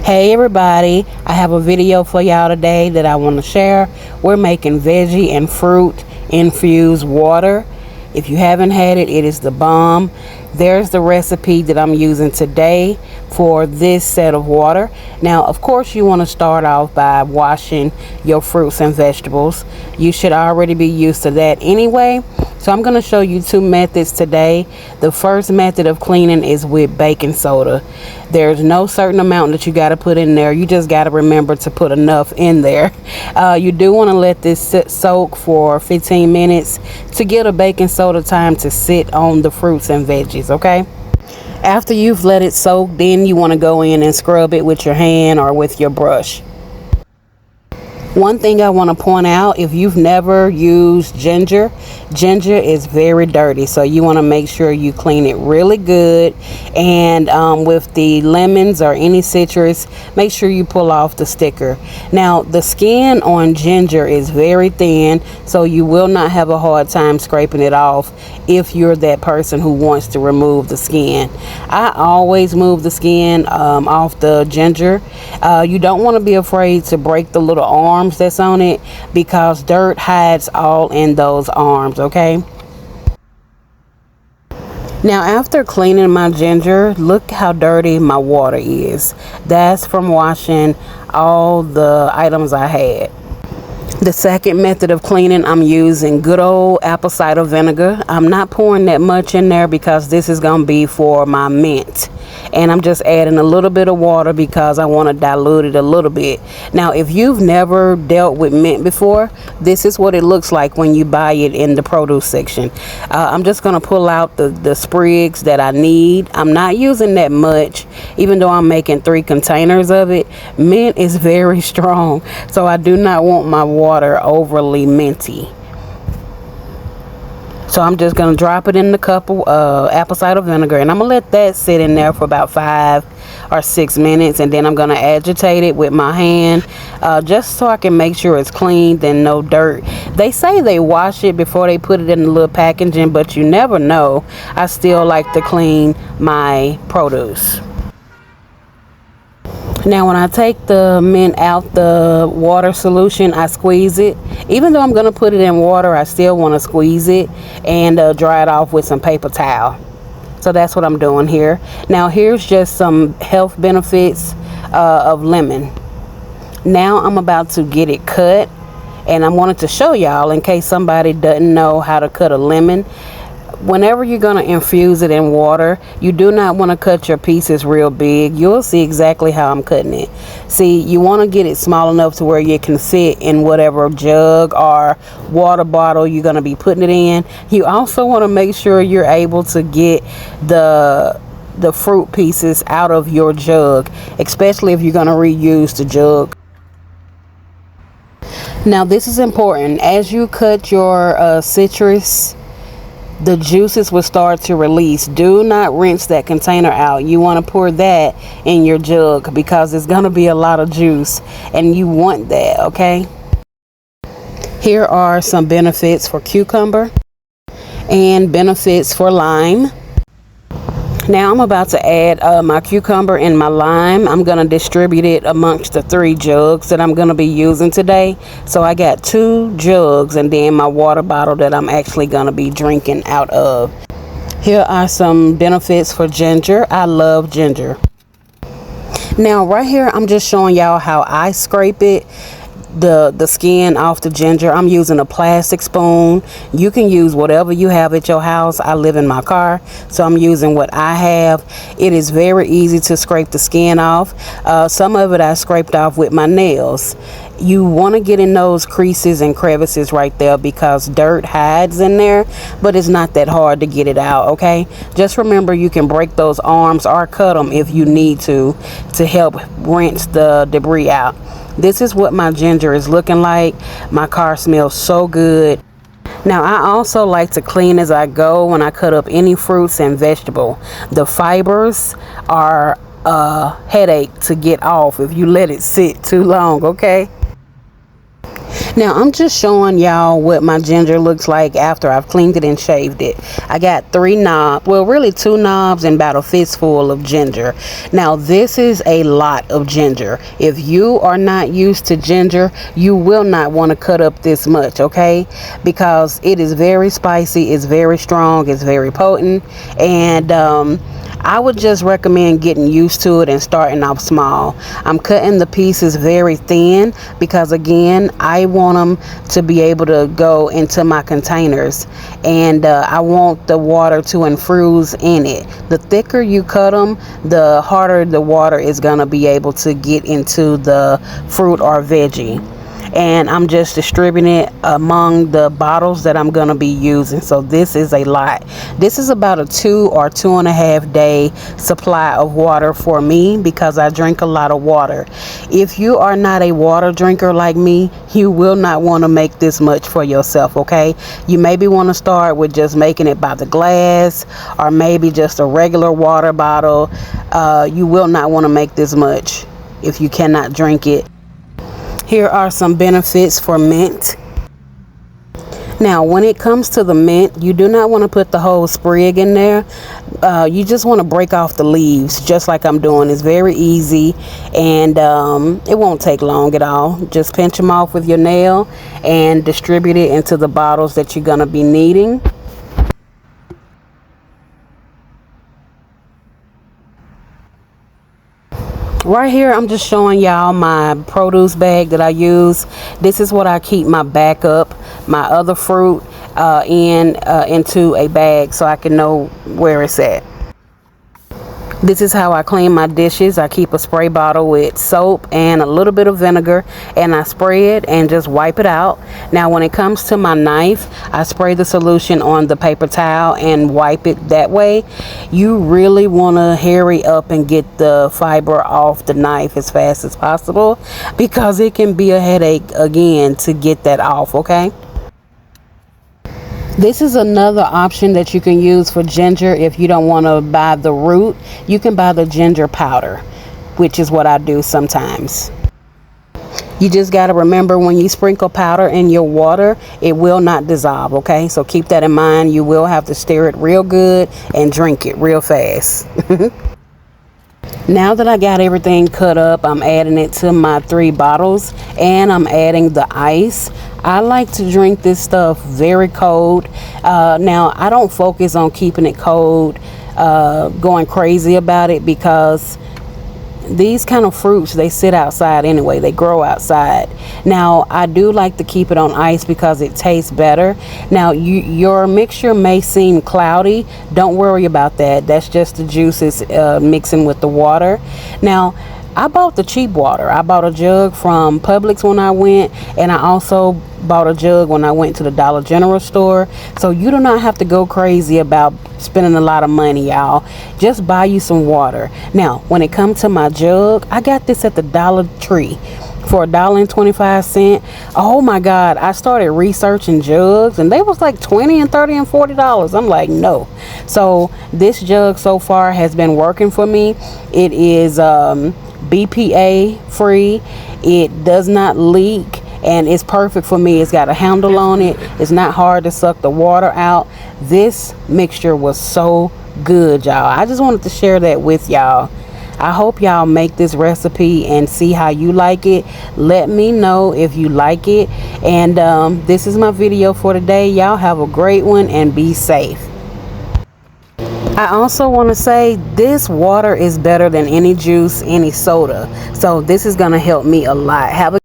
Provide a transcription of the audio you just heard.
Hey everybody, I have a video for y'all today that I want to share. We're making veggie and fruit infused water. If you haven't had it, it is the bomb. There's the recipe that I'm using today for this set of water. Now, of course, you want to start off by washing your fruits and vegetables. You should already be used to that anyway. So I'm going to show you two methods today. The first method of cleaning is with baking soda. There's no certain amount that you got to put in there. You just got to remember to put enough in there. You do want to let this soak for 15 minutes to get a baking soda time to sit on the fruits and veggies, okay? After you've let it soak, then you want to go in and scrub it with your hand or with your brush. One thing I want to point out, if you've never used ginger is very dirty, so you want to make sure you clean it really good. And with the lemons or any citrus, make sure you pull off the sticker. Now, the skin on ginger is very thin, so you will not have a hard time scraping it off if you're that person who wants to remove the skin. I always move the skin off the ginger. You don't want to be afraid to break the little arms that's on it, because dirt hides all in those arms, okay? Now, after cleaning my ginger, look how dirty my water is. That's from washing all the items I had. The second method of cleaning, I'm using good old apple cider vinegar. I'm not pouring that much in there because this is going to be for my mint. And I'm just adding a little bit of water because I want to dilute it a little bit. Now, if you've never dealt with mint before, this is what it looks like when you buy it in the produce section. I'm just going to pull out the sprigs that I need. I'm not using that much, even though I'm making 3 containers of it. Mint is very strong, so I do not want my water overly minty. So I'm just going to drop it in the cup of apple cider vinegar, and I'm going to let that sit in there for about 5 or 6 minutes, and then I'm going to agitate it with my hand just so I can make sure it's clean and no dirt. They say they wash it before they put it in the little packaging, but you never know. I still like to clean my produce. Now, when I take the mint out the water solution, I squeeze it. Even though I'm going to put it in water, I still want to squeeze it and dry it off with some paper towel. So that's what I'm doing here. Now, here's just some health benefits of lemon. Now I'm about to get it cut, and I wanted to show y'all in case somebody doesn't know how to cut a lemon. Whenever you're going to infuse it in water, you do not want to cut your pieces real big. You'll see exactly how I'm cutting it. See, you want to get it small enough to where you can fit in whatever jug or water bottle you're going to be putting it in. You also want to make sure you're able to get the fruit pieces out of your jug, especially if you're going to reuse the jug. Now, this is important. As you cut your citrus, the juices will start to release. Do not rinse that container out. You want to pour that in your jug because there's going to be a lot of juice, and you want that, okay? Here are some benefits for cucumber and benefits for lime. Now I'm about to add my cucumber and my lime. I'm going to distribute it amongst the 3 jugs that I'm going to be using today. So I got 2 jugs and then my water bottle that I'm actually going to be drinking out of. Here are some benefits for ginger. I love ginger. Now right here, I'm just showing y'all how I scrape it. The skin off the ginger. I'm using a plastic spoon. You can use whatever you have at your house. I live in my car, so I'm using what I have. It is very easy to scrape the skin off. Some of it I scraped off with my nails. You want to get in those creases and crevices right there because dirt hides in there, but it's not that hard to get it out, okay? Just remember, you can break those arms or cut them if you need to help rinse the debris out. This is what my ginger is looking like. My car smells so good. Now, I also like to clean as I go when I cut up any fruits and vegetable. The fibers are a headache to get off if you let it sit too long, okay? Now I'm just showing y'all what my ginger looks like after I've cleaned it and shaved it. I got 3 knobs, well really 2 knobs and about a fistful of ginger. Now this is a lot of ginger. If you are not used to ginger, you will not want to cut up this much, okay? Because it is very spicy, it's very strong, it's very potent, and I would just recommend getting used to it and starting off small. I'm cutting the pieces very thin because again, I want them to be able to go into my containers, and I want the water to infuse in it. The thicker you cut them, the harder the water is going to be able to get into the fruit or veggie. And I'm just distributing it among the bottles that I'm going to be using. So this is a lot. This is about a 2 or 2.5 day supply of water for me because I drink a lot of water. If you are not a water drinker like me, you will not want to make this much for yourself, okay? You maybe want to start with just making it by the glass or maybe just a regular water bottle. You will not want to make this much if you cannot drink it. Here are some benefits for mint. Now, when it comes to the mint, you do not want to put the whole sprig in there. You just want to break off the leaves, just like I'm doing. It's very easy, and it won't take long at all. Just pinch them off with your nail and distribute it into the bottles that you're going to be needing. Right here, I'm just showing y'all my produce bag that I use. This is what I keep my backup, my other fruit into a bag so I can know where it's at. This is how I clean my dishes. I keep a spray bottle with soap and a little bit of vinegar, and I spray it and just wipe it out. Now when it comes to my knife, I spray the solution on the paper towel and wipe it that way. You really want to hurry up and get the fiber off the knife as fast as possible because it can be a headache again to get that off, okay? This is another option that you can use for ginger if you don't want to buy the root. You can buy the ginger powder, which is what I do sometimes. You just got to remember when you sprinkle powder in your water, it will not dissolve, okay? So keep that in mind. You will have to stir it real good and drink it real fast. Now that I got everything cut up, I'm adding it to my 3 bottles and I'm adding the ice. I like to drink this stuff very cold. Now I don't focus on keeping it cold, going crazy about it, because these kind of fruits, they sit outside anyway, they grow outside. Now I do like to keep it on ice because it tastes better. Now your mixture may seem cloudy, don't worry about that. That's just the juices mixing with the water. Now I bought the cheap water. I bought a jug from Publix when I went, and I also bought a jug when I went to the Dollar General store. So you do not have to go crazy about spending a lot of money, y'all. Just buy you some water. Now when it comes to my jug, I got this at the Dollar Tree for $1.25. Oh my God, I started researching jugs and they was like $20 and $30 and $40. I'm like, no. So this jug so far has been working for me. It is BPA free, it does not leak, and it's perfect for me. It's got a handle on it, it's not hard to suck the water out. This mixture was so good, y'all. I just wanted to share that with y'all. I hope y'all make this recipe and see how you like it. Let me know if you like it. And this is my video for today. Y'all have a great one and be safe. I also want to say this water is better than any juice, any soda. So this is going to help me a lot. Have a